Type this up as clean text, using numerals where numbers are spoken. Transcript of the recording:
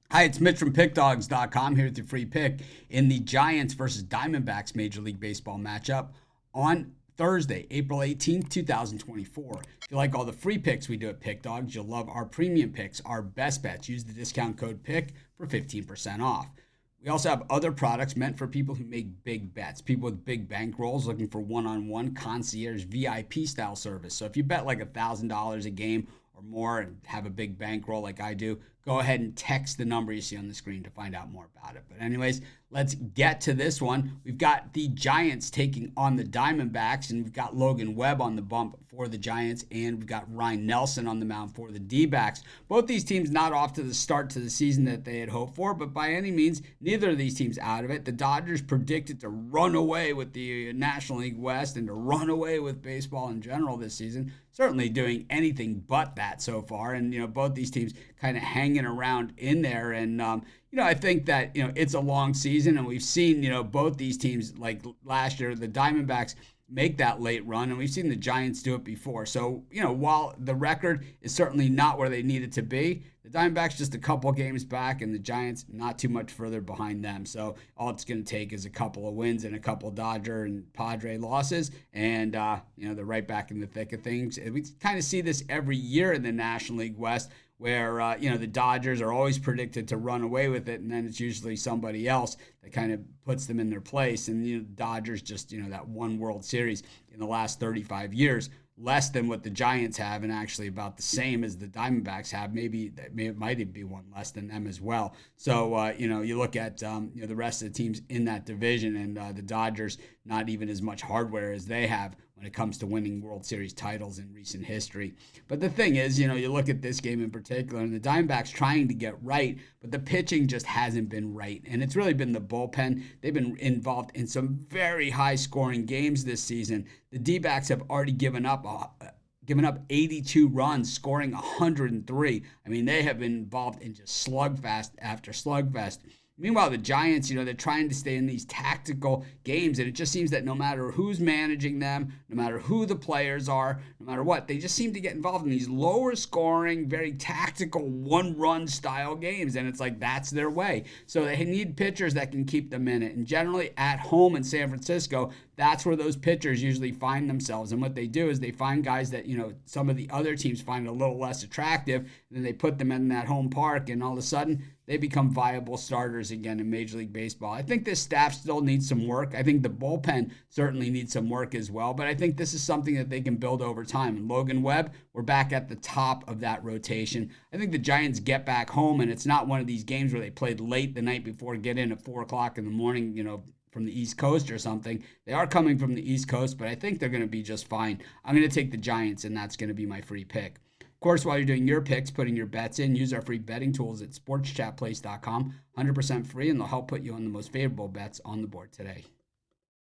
Hi, it's Mitch from Pickdawgz.com here with your free pick in the Giants versus Diamondbacks Major League Baseball matchup on Thursday, April 18th, 2024. If you like all the free picks we do at Pickdawgz, you'll love our premium picks, our best bets. Use the discount code PICK for 15% off. We also have other products meant for people who make big bets, people with big bankrolls looking for one-on-one concierge VIP style service. So if you bet like $1,000 a game or more and have a big bankroll like I do, go ahead and text the number you see on the screen to find out more about it. But anyways, let's get to this one. We've got the Giants taking on the Diamondbacks, and we've got Logan Webb on the bump for the Giants, and we've got Ryan Nelson on the mound for the D-backs. Both these teams not off to the start to the season that they had hoped for, but by any means, neither of these teams out of it. The Dodgers predicted to run away with the National League West and to run away with baseball in general this season. Certainly doing anything but that so far, and both these teams kind of hanging around in there. And I think that it's a long season, and we've seen both these teams, like last year the Diamondbacks make that late run, and we've seen the Giants do it before. So while the record is certainly not where they need it to be, the Diamondbacks just a couple games back, and the Giants not too much further behind them. So all it's going to take is a couple of wins and a couple Dodger and Padre losses, and they're right back in the thick of things. And we kind of see this every year in the National League West, where the Dodgers are always predicted to run away with it, and then it's usually somebody else that kind of puts them in their place. And the Dodgers just that one World Series in the last 35 years, less than what the Giants have, and actually about the same as the Diamondbacks have. Maybe it might be one less than them as well. So you look at the rest of the teams in that division, and the Dodgers not even as much hardware as they have when it comes to winning World Series titles in recent history. But the thing is, you look at this game in particular, and the Diamondbacks trying to get right, but the pitching just hasn't been right. And it's really been the bullpen. They've been involved in some very high-scoring games this season. The D-backs have already given up 82 runs, scoring 103. I mean, they have been involved in just slugfest after slugfest. Meanwhile, the Giants, they're trying to stay in these tactical games, and it just seems that no matter who's managing them, no matter who the players are, no matter what, they just seem to get involved in these lower scoring, very tactical one-run style games, and it's like that's their way. So they need pitchers that can keep them in it, and generally at home in San Francisco, that's where those pitchers usually find themselves. And what they do is they find guys that, some of the other teams find a little less attractive, and then they put them in that home park, and all of a sudden they become viable starters again in Major League Baseball. I think this staff still needs some work. I think the bullpen certainly needs some work as well, but I think this is something that they can build over time. And Logan Webb, we're back at the top of that rotation. I think the Giants get back home, and it's not one of these games where they played late the night before, get in at 4 o'clock in the morning, from the East Coast or something. They are coming from the East Coast, but I think they're going to be just fine. I'm going to take the Giants, and that's going to be my free pick. Of course, while you're doing your picks, putting your bets in, use our free betting tools at sportschatplace.com. 100% free, and they'll help put you on the most favorable bets on the board today.